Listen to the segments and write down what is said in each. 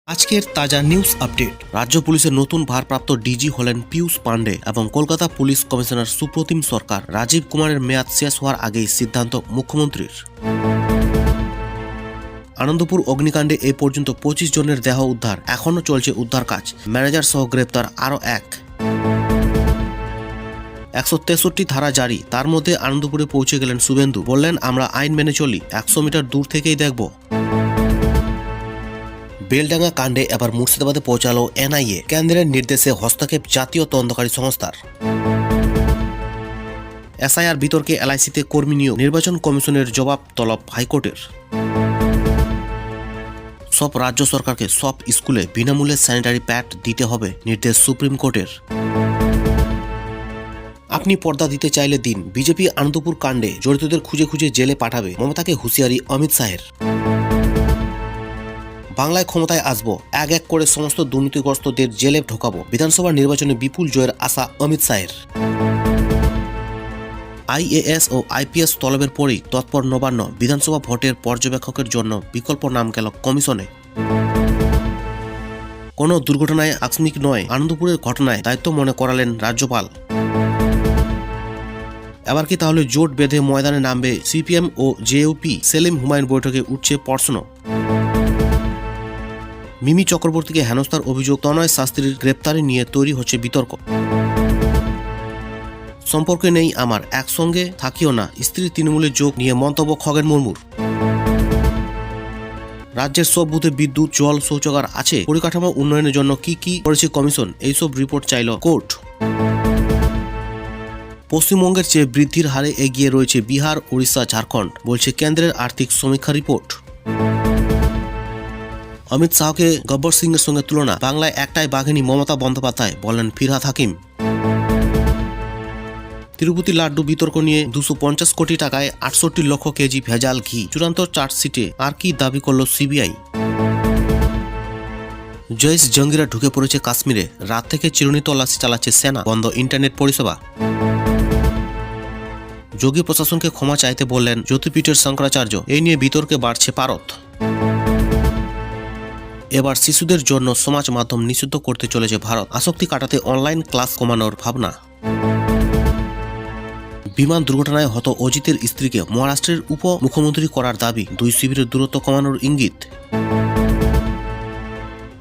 আজকের তাজা news update. রাজ্য পুলিশের নতুন ভারপ্রাপ্ত ডিজি হলেন পীয়ূষ পাণ্ডে এবং কলকাতা পুলিশ কমিশনার সুপ্রতিম সরকার। রাজীব কুমারের মেয়াদ শেষ হওয়ার আগেই সিদ্ধান্ত মুখ্যমন্ত্রীর। আনন্দপুর অগ্নিকাণ্ডে এ পর্যন্ত 25 জনের দেহ উদ্ধার, এখনও চলছে উদ্ধার কাজ। ম্যানেজার সহ গ্রেপ্তার আরও এক। 163 ধারা জারি, তার মধ্যে আনন্দপুরে পৌঁছে গেলেন শুভেন্দু, বললেন আমরা আইন মেনে চলি, 100 মিটার দূর থেকেই দেখব। বেলডাঙ্গা কাণ্ডে এবার মুর্শিদাবাদে পৌঁছালো এনআইএ, কেন্দ্রের নির্দেশে হস্তক্ষেপ জাতীয় তদন্তকারী সংস্থার। এসআইআর বিতর্কে এলআইসিতে কর্মী নিয়োগ, নির্বাচন কমিশনের জবাব তলব হাইকোর্টের। সব রাজ্য সরকারকে সব স্কুলে বিনামূল্যে স্যানিটারি প্যাড দিতে হবে, নির্দেশ সুপ্রিম কোর্টের। আপনি পর্দা দিতে চাইলে দিন, বিজেপি আনন্দপুর কাণ্ডে জড়িতদের খুঁজে খুঁজে জেলে পাঠাবে, মমতাকে হুঁশিয়ারি অমিত শাহের। বাংলায় ক্ষমতায় আসবো, এক এক করে সমস্ত দুর্নীতিগ্রস্তদের জেলে ঢোকাবো, বিধানসভা নির্বাচনে বিপুল জয়ের আশা অমিত শাহের। আইএএস ও আইপিএস তলবের পরেই তৎপর নবান্ন, বিধানসভা ভোটের পর্যবেক্ষকের জন্য বিকল্প নাম গেল কমিশনে। কোনো দুর্ঘটনায় আকস্মিক নয়, আনন্দপুরের ঘটনায় দায়িত্ব মনে করালেন রাজ্যপাল। এবার কি তাহলে জোট বেঁধে ময়দানে নামবে সিপিএম ও জেইউপি? সেলিম হুমায়ুন বৈঠকে উঠছে প্রশ্ন। মিমি চক্রবর্তীকে হেনস্থার অভিযোগ, তনয় শাস্ত্রীর গ্রেপ্তারি নিয়ে তৈরি হচ্ছে বিতর্ক। সম্পর্কে নেই আমার, একসঙ্গে থাকিও না, স্ত্রীর তৃণমূলের যোগ নিয়ে মন্তব্য খগেন মুর্মুর। রাজ্যের সব বুথে বিদ্যুৎ, জল, শৌচাগার আছে, পরিকাঠামো উন্নয়নের জন্য কি কি করেছে কমিশন, এইসব রিপোর্ট চাইল কোর্ট। পশ্চিমবঙ্গের চেয়ে বৃদ্ধির হারে এগিয়ে রয়েছে বিহার, উড়িষ্যা, ঝাড়খণ্ড, বলছে কেন্দ্রের আর্থিক সমীক্ষা রিপোর্ট। অমিত শাহকে গব্বর সিংয়ের সঙ্গে তুলনা, বাংলায় একটাই বাঘিনী মমতা বন্দ্যোপাধ্যায়, বলেন ফিরহাদ হাকিম। তিরুপতি লাড্ডু বিতর্ক নিয়ে 250 কোটি টাকায় 68 লক্ষ কেজি ভেজাল ঘি, চূড়ান্ত চার্জশিটে আর কি দাবি করল সিবিআই। জৈশ জঙ্গিরা ঢুকে পড়েছে কাশ্মীরে, রাত থেকে চিরুনি তল্লাশি চালাচ্ছে সেনা, বন্ধ ইন্টারনেট পরিষেবা। যোগী প্রশাসনকে ক্ষমা চাইতে বললেন জ্যোতিপীঠের শঙ্করাচার্য, এই নিয়ে বিতর্কে বাড়ছে পারদ। এবার শিশুদের জন্য সমাজ মাধ্যম নিষিদ্ধ করতে চলেছে ভারত, আসক্তি কাটাতে অনলাইন ক্লাস কমানোর ভাবনা। বিমান দুর্ঘটনায় হত অজিতের স্ত্রীকে মহারাষ্ট্রের উপ মুখ্যমন্ত্রী করার দাবি, দুই শিবিরের দূরত্ব কমানোর ইঙ্গিত।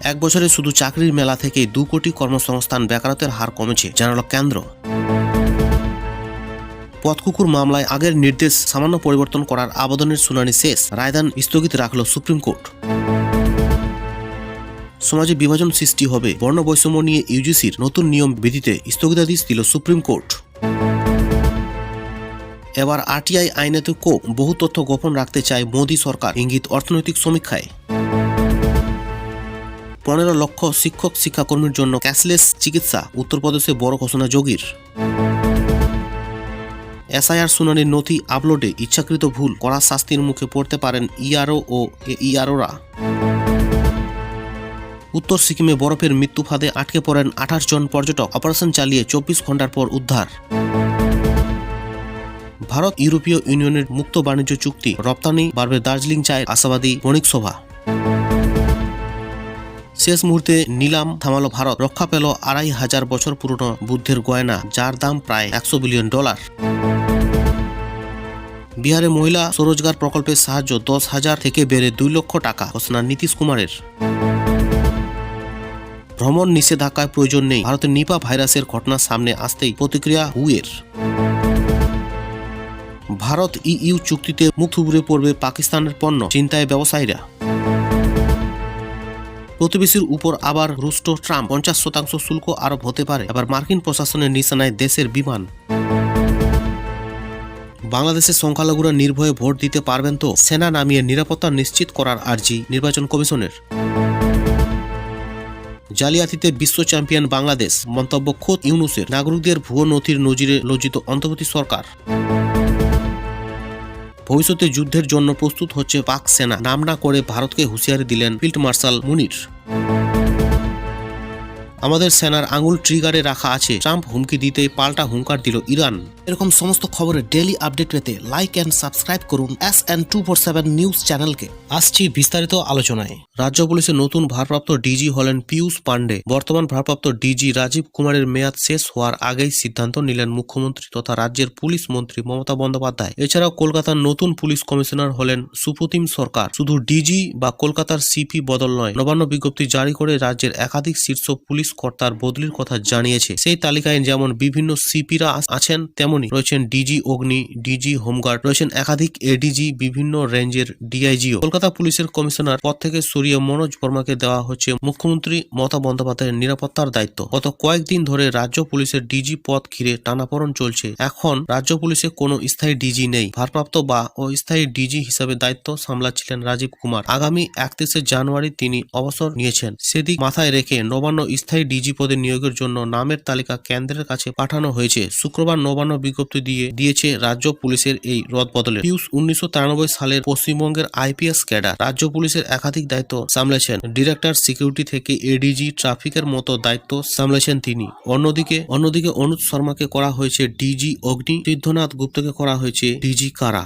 1 বছরে শুধু চাকরির মেলা থেকে 2 কোটি কর্মসংস্থান, বেকারত্বের হার কমেছে, জানাল কেন্দ্র। পথকুকুর মামলায় আগের নির্দেশ সামান্য পরিবর্তন করার আবেদনের শুনানি শেষ, রায়দান স্থগিত রাখল সুপ্রিম কোর্ট। সমাজে বিভাজন সৃষ্টি হবে, বর্ণ বৈষম্য নিয়ে ইউজিসির নতুন নিয়ম বিধিতে স্থগিতাদেশ দিল সুপ্রিম কোর্ট। এবার আরটিআই আইনেতে বহু তথ্য গোপন রাখতে চায় মোদী সরকার, ইঙ্গিত অর্থনৈতিক সমীক্ষায়। 15 লক্ষ শিক্ষক শিক্ষাকর্মীর জন্য ক্যাশলেস চিকিৎসা, উত্তরপ্রদেশে বড় ঘোষণা যোগীর। এসআইআর শুনানির নথি আপলোডে ইচ্ছাকৃত ভুল, কড়া শাস্তির মুখে পড়তে পারেন ইআরও ও ইআরওরা। উত্তর সিকিমে বরফের মৃত্যু ফাঁদে আটকে পড়েন 28 জন পর্যটক, অপারেশন চালিয়ে 24 ঘন্টার পর উদ্ধার। ভারত ইউরোপীয় ইউনিয়নের মুক্ত বাণিজ্য চুক্তি, রপ্তানি বাড়বে দার্জিলিং চায়ের, আশাবাদী বণিক সভা। শেষ মুহূর্তে নিলাম থামালো ভারত, রক্ষা পেল 2500 বছর পুরনো বুদ্ধের গয়না, যার দাম প্রায় $100 বিলিয়ন। বিহারে মহিলা স্বরোজগার প্রকল্পের সাহায্য 10,000 থেকে বেড়ে 2 লক্ষ টাকা, ঘোষণা নীতিশ কুমারের। ভ্রমণ নিষেধাজ্ঞায় প্রয়োজন নেই, ভারতের নিপা ভাইরাসের ঘটনা সামনে আসতেই প্রতিক্রিয়া হুয়ের। ভারত ইইউ চুক্তিতে মুখ থুবড়ে পড়বে পাকিস্তানের পণ্য, চিন্তায় ব্যবসায়ীরা। প্রতিবেশীর উপর আবার রুষ্ট ট্রাম্প, 50% শুল্ক আরোপ হতে পারে, এবার মার্কিন প্রশাসনের নিশানায় দেশের বিমান। বাংলাদেশের সংখ্যালঘুরা নির্ভয়ে ভোট দিতে পারবেন তো? সেনা নামিয়ে নিরাপত্তা নিশ্চিত করার আর্জি নির্বাচন কমিশনের। জালিয়াতিতে বিশ্ব চ্যাম্পিয়ন বাংলাদেশ, মন্তব্য খোদ ইউনূসের। নাগরিকদের ভুয়ো নথির নজিরে লজ্জিত অন্তর্বর্তী সরকার। ভবিষ্যতে যুদ্ধের জন্য প্রস্তুত হচ্ছে পাক সেনা, নাম না করে ভারতকে হুঁশিয়ারি দিলেন ফিল্ড মার্শাল মুনির। আমাদের সেনার আঙুল ট্রিগারে রাখা আছে, ট্রাম্প হুমকি দিতে পাল্টা হুঙ্কার দিল ইরান। এরকম সমস্ত খবরের ডেইলি আপডেট পেতে লাইক এন্ড সাবস্ক্রাইব করুন SN247 নিউজ চ্যানেলকে। আসছি বিস্তারিত আলোচনায়। রাজ্য পুলিশের নতুন ভারপ্রাপ্ত ডিজি হলেন পীয়ূষ পান্ডে। বর্তমান ভারপ্রাপ্ত ডিজি রাজীব কুমারের মেয়াদ শেষ হওয়ার আগেই সিদ্ধান্ত নিলেন মুখ্যমন্ত্রী তথা রাজ্যের পুলিশ মন্ত্রী মমতা বন্দ্যোপাধ্যায়। এছাড়াও কলকাতার নতুন পুলিশ কমিশনার হলেন সুপ্রতিম সরকার। শুধু ডিজি বা কলকাতার সিপি বদল নয়, নবান্ন বিজ্ঞপ্তি জারি করে রাজ্যের একাধিক শীর্ষ পুলিশ কর্তার বদলির কথা জানিয়েছে। সেই তালিকায় যেমন বিভিন্ন সিপিরা আছেন, তেমনি রয়েছেন ডিজি অগ্নি, ডিজি হোমগার্ড, রয়েছেন একাধিক এডিজি, বিভিন্ন রেঞ্জের ডিআইজিও। কলকাতা পুলিশের কমিশনার পদ থেকে সরিয়ে মনোজ বর্মাকে দেওয়া হচ্ছে মুখ্যমন্ত্রী মমতা বন্দ্যোপাধ্যায়ের নিরাপত্তার দায়িত্ব। গত কয়েকদিন ধরে রাজ্য পুলিশের ডিজি পদ ঘিরে টানাপোড়েন চলছে। এখন রাজ্য পুলিশে কোনো স্থায়ী ডিজি নেই। ভারপ্রাপ্ত বা অস্থায়ী ডিজি হিসাবে দায়িত্ব সামলাচ্ছিলেন রাজীব কুমার। আগামী 31শে জানুয়ারি তিনি অবসর নিয়েছেন। সেদিক মাথায় রেখে নবান্ন স্থায়ী ডিজি পদে নিয়োগের জন্য নামের তালিকা কেন্দ্রের কাছে পাঠানো হয়েছে। শুক্রবার নবান্ন বিজ্ঞপ্তি দিয়েছে রাজ্য পুলিশের এই রদবদলে। পীয়ূষ 1993 সালের পশ্চিমবঙ্গের আইপিএস ক্যাডার। রাজ্য পুলিশের একাধিক দায়িত্ব সামলেছেন। ডিরেক্টর সিকিউরিটি থেকে এডিজি ট্রাফিকের মতো দায়িত্ব সামলেছেন তিনি। অন্যদিকে অনুজ শর্মাকে করা হয়েছে ডিজি অগ্নি, সিদ্ধনাথ গুপ্তকে করা হয়েছে ডিজি কারা।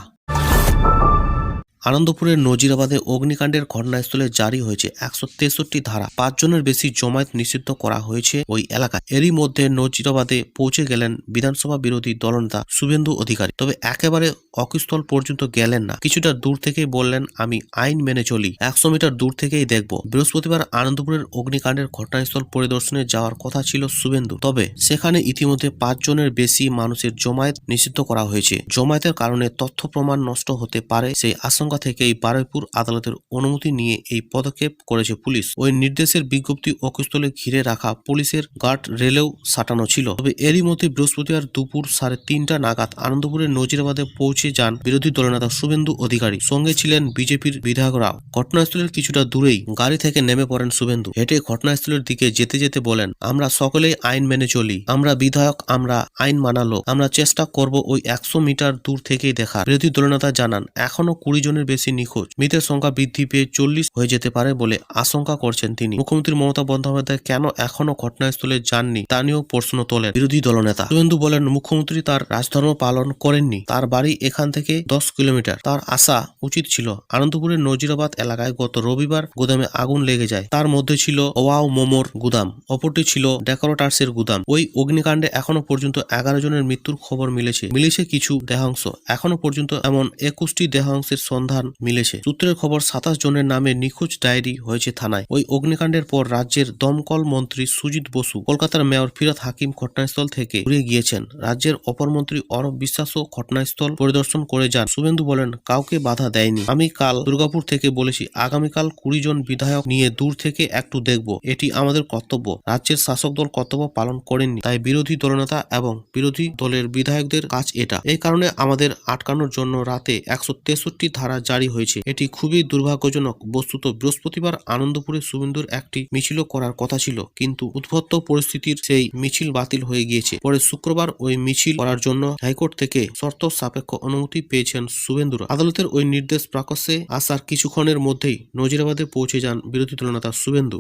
আনন্দপুরের নজিরাবাদে অগ্নিকাণ্ডের ঘটনাস্থলে জারি হয়েছে 163 ধারা। 5 জনের বেশি জমায়েত নিষিদ্ধ করা হয়েছে ওই এলাকায়। এরই মধ্যে নজিরাবাদে পৌঁছে গেলেন বিধানসভা বিরোধী দলনেতা শুভেন্দু অধিকারী। তবে একেবারে অকুস্থল পর্যন্ত গেলেন না। কিছুটা দূর থেকেই বললেন, আমি আইন মেনে চলি, 100 মিটার দূর থেকেই দেখব। বৃহস্পতিবার আনন্দপুরের অগ্নিকাণ্ডের ঘটনাস্থল পরিদর্শনে যাওয়ার কথা ছিল শুভেন্দু। তবে সেখানে ইতিমধ্যে 5 জনের বেশি মানুষের জমায়েত নিষিদ্ধ করা হয়েছে। জমায়েতের কারণে তথ্য প্রমাণ নষ্ট হতে পারে সেই আশঙ্কা থেকেই বারুইপুর আদালতের অনুমতি নিয়ে এই পদক্ষেপ করেছে পুলিশ। ওই নির্দেশের বিজ্ঞপ্তি অকুস্থলে ঘিরে রাখা পুলিশের গার্ড রেলেও সাঁটানো ছিল। তবে এরই মধ্যে বৃহস্পতিবার দুপুর 3:30 নাগাদ আনন্দপুরের নজিরাবাদে পৌঁছে যান বিরোধী দলনেতা শুভেন্দু অধিকারী। সঙ্গে ছিলেন বিজেপির বিধায়করাও। ঘটনাস্থলের কিছুটা দূরেই গাড়ি থেকে নেমে পড়েন শুভেন্দু। হেঁটে ঘটনাস্থলের দিকে যেতে যেতে বলেন, আমরা সকলেই আইন মেনে চলি, আমরা বিধায়ক, আমরা আইন মানালো, আমরা চেষ্টা করব ওই 100 মিটার দূর থেকেই দেখার। বিরোধী দলনেতা জানান, এখনো 20 জনের বেশি নিখোঁজ, মৃতের সংখ্যা বৃদ্ধি পেয়ে 40 হয়ে যেতে পারে বলে আশঙ্কা করছেন তিনি। মুখ্যমন্ত্রী মমতা বন্দ্যোপাধ্যায় কেন এখনো ঘটনাস্থলে যাননি তা নিয়েও প্রশ্ন তোলেন বিরোধী দলনেতা। শুভেন্দু বলেন, মুখ্যমন্ত্রী তার রাজধর্ম পালন করেননি, তার বাড়ি এখান থেকে 10 কিলোমিটার, তার আসা উচিত ছিল। আনন্দপুরের নজিরাবাদ এলাকায় গত রবিবার গুদামে আগুন লেগে যায়। তার মধ্যে ছিল ওয়াও মোমোর গুদাম, অপরটি ছিল ডেকোরেটার্সের গুদাম। ওই অগ্নিকাণ্ডে এখনো পর্যন্ত 11 জনের মৃত্যুর খবর মিলেছে কিছু দেহাংশ। এখনো পর্যন্ত এমন 21টি দেহাংশের সন্ধান মিলেছে। সূত্রের খবর, 27 জনের নামে নিখোঁজ ডায়েরি হয়েছে থানায়। ওই অগ্নিকাণ্ডের পর রাজ্যের দমকল মন্ত্রী সুজিত বসু, কলকাতার মেয়র ফিরহাদ হাকিম ঘটনাস্থল থেকে ঘুরে গিয়েছেন। রাজ্যের অপর মন্ত্রী অরূপ বিশ্বাসও ঘটনাস্থল পরিদর্শন করে যান। শুভেন্দু বলেন, কাউকে বাধা দেয়নি। আমি কাল দুর্গাপুর থেকে বলেছি, আগামীকাল 20 জন বিধায়ক নিয়ে দূর থেকে একটু দেখব, এটি আমাদের কর্তব্য। রাজ্যের শাসক দল কর্তব্য পালন করেননি, তাই বিরোধী দলনেতা এবং বিরোধী দলের বিধায়কদের কাজ এটা। এই কারণে আমাদের আটকানোর জন্য রাতে 163 ধারা জারি হয়েছে। এটি খুবই দুর্ভাগ্যজনক। বস্তুত বৃহস্পতিবার আনন্দপুরে শুভেন্দুর একটি মিছিল করার কথা ছিল, কিন্তু উদ্ভূত পরিস্থিতির সেই মিছিল বাতিল হয়ে গিয়েছে। পরে শুক্রবার ওই মিছিল করার জন্য হাইকোর্ট থেকে শর্ত সাপেক্ষ অনুমতি পেয়েছেন শুভেন্দুরা। আদালতের ওই নির্দেশ প্রকাশ্যে আসার কিছুক্ষণের মধ্যেই নজিরাবাদে পৌঁছে যান বিরোধী দলনেতা শুভেন্দু।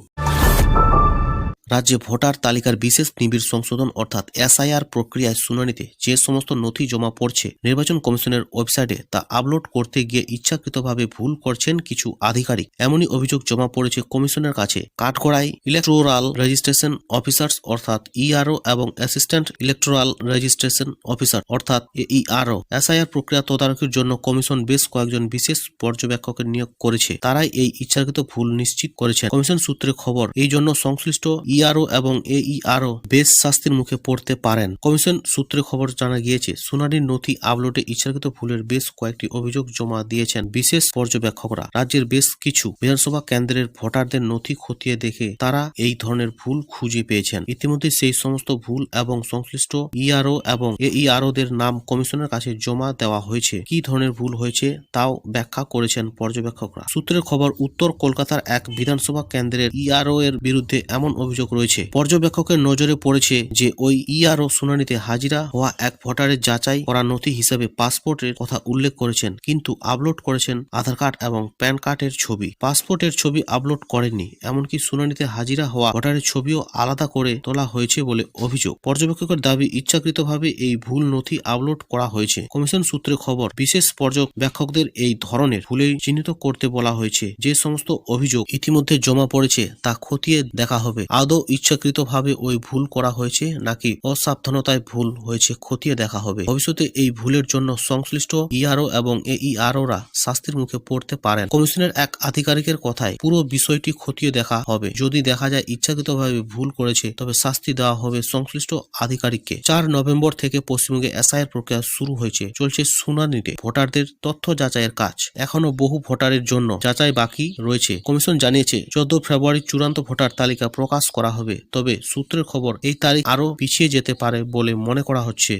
রাজ্যে ভোটার তালিকার বিশেষ নিবিড় সংশোধন অর্থাৎ SIR প্রক্রিয়ায় শুনানিতে যে সমস্ত নথি জমা পড়ছে নির্বাচন কমিশনের ওয়েবসাইটে তা আপলোড করতে গিয়ে ইচ্ছাকৃতভাবে ভুল করছেন কিছু আধিকারিক। এমনই অভিযোগ জমা পড়েছে কমিশনের কাছে। কাঠগড়ায় ইলেকটোরাল রেজিস্ট্রেশন অফিসার্স অর্থাৎ ERO এবং অ্যাসিস্ট্যান্ট ইলেকটোরাল রেজিস্ট্রেশন অফিসার অর্থাৎ AERO SIR প্রক্রিয়া তদারকির জন্য কমিশন বেশ কয়েকজন বিশেষ পর্যবেক্ষকের নিয়োগ করেছে। তারাই এই ইচ্ছাকৃত ভুল নিশ্চিত করেছেন। কমিশন সূত্রে খবর, এই জন্য সংশ্লিষ্ট ERO এবং AERO বেশ শাস্তির মুখে পড়তে পারেন। কমিশন সূত্রে খবর জানা গিয়েছে, শুনানির নথি আপলোডে ইচ্ছাকৃত ভুলের বেশ কয়েকটি অভিযোগ জমা দিয়েছেন বিশেষ পর্যবেক্ষকরা। রাজ্যের বেশ কিছু বিধানসভা কেন্দ্রের ভোটারদের নথি খতিয়ে দেখে তারা এই ধরনের ভুল খুঁজে পেয়েছেন। ইতিমধ্যে সেই সমস্ত ভুল এবং সংশ্লিষ্ট ERO এবং AEROদের নাম কমিশনের কাছে জমা দেওয়া হয়েছে। কি ধরনের ভুল হয়েছে তাও ব্যাখ্যা করেছেন পর্যবেক্ষকরা। সূত্রের খবর, উত্তর কলকাতার এক বিধানসভা কেন্দ্রের ERO এর বিরুদ্ধে এমন অভিযোগ রয়েছে। পর্যবেক্ষকের নজরে পড়েছে যে ওই ইআরও শুনানিতে হাজিরা হওয়া এক ভোটারের যাচাই করা নথি হিসেবে পাসপোর্টের কথা উল্লেখ করেছেন, কিন্তু আপলোড করেছেন আধার কার্ড এবং প্যান কার্ডের ছবি। পাসপোর্টের ছবি আপলোড করেননি। এমনকি শুনানিতে হাজিরা হওয়া ভোটারের ছবিও আলাদা করে তোলা হয়েছে বলে অভিযোগ। পর্যবেক্ষকের দাবি, ইচ্ছাকৃতভাবে এই ভুল নথি আপলোড করা হয়েছে। কমিশন সূত্রে খবর, বিশেষ পর্যবেক্ষকদের এই ধরনের ভুলেই চিহ্নিত করতে বলা হয়েছে। যে সমস্ত অভিযোগ ইতিমধ্যে জমা পড়েছে তা খতিয়ে দেখা হবে। আদৌ ইচ্ছাকৃতভাবে ওই ভুল করা হয়েছে নাকি অসাবধানতায় ভুল হয়েছে খতিয়ে দেখা হবে। ভবিষ্যতে এই ভুলের জন্য সংশ্লিষ্ট ইআরও এবং এইআরওরা শাস্তির মুখে পড়তে পারেন। কমিশনের এক আধিকারিকের কথায়, পুরো বিষয়টি খতিয়ে দেখা হবে। যদি দেখা যায় ইচ্ছাকৃতভাবে ভুল করেছে তবে শাস্তি দেওয়া হবে সংশ্লিষ্ট আধিকারিককে। 4 নভেম্বর থেকে পশ্চিমবঙ্গে এসআইআর প্রক্রিয়া শুরু হয়েছে। চলছে শুনানিতে ভোটারদের তথ্য যাচাইয়ের কাজ। এখনো বহু ভোটারের জন্য যাচাই বাকি রয়েছে। কমিশন জানিয়েছে 14 ফেব্রুয়ারি চূড়ান্ত ভোটার তালিকা প্রকাশ করা হবে। তবে সূত্রের খবর, এই তারিখ আরও পিছিয়ে যেতে পারে বলে মনে করা হচ্ছে।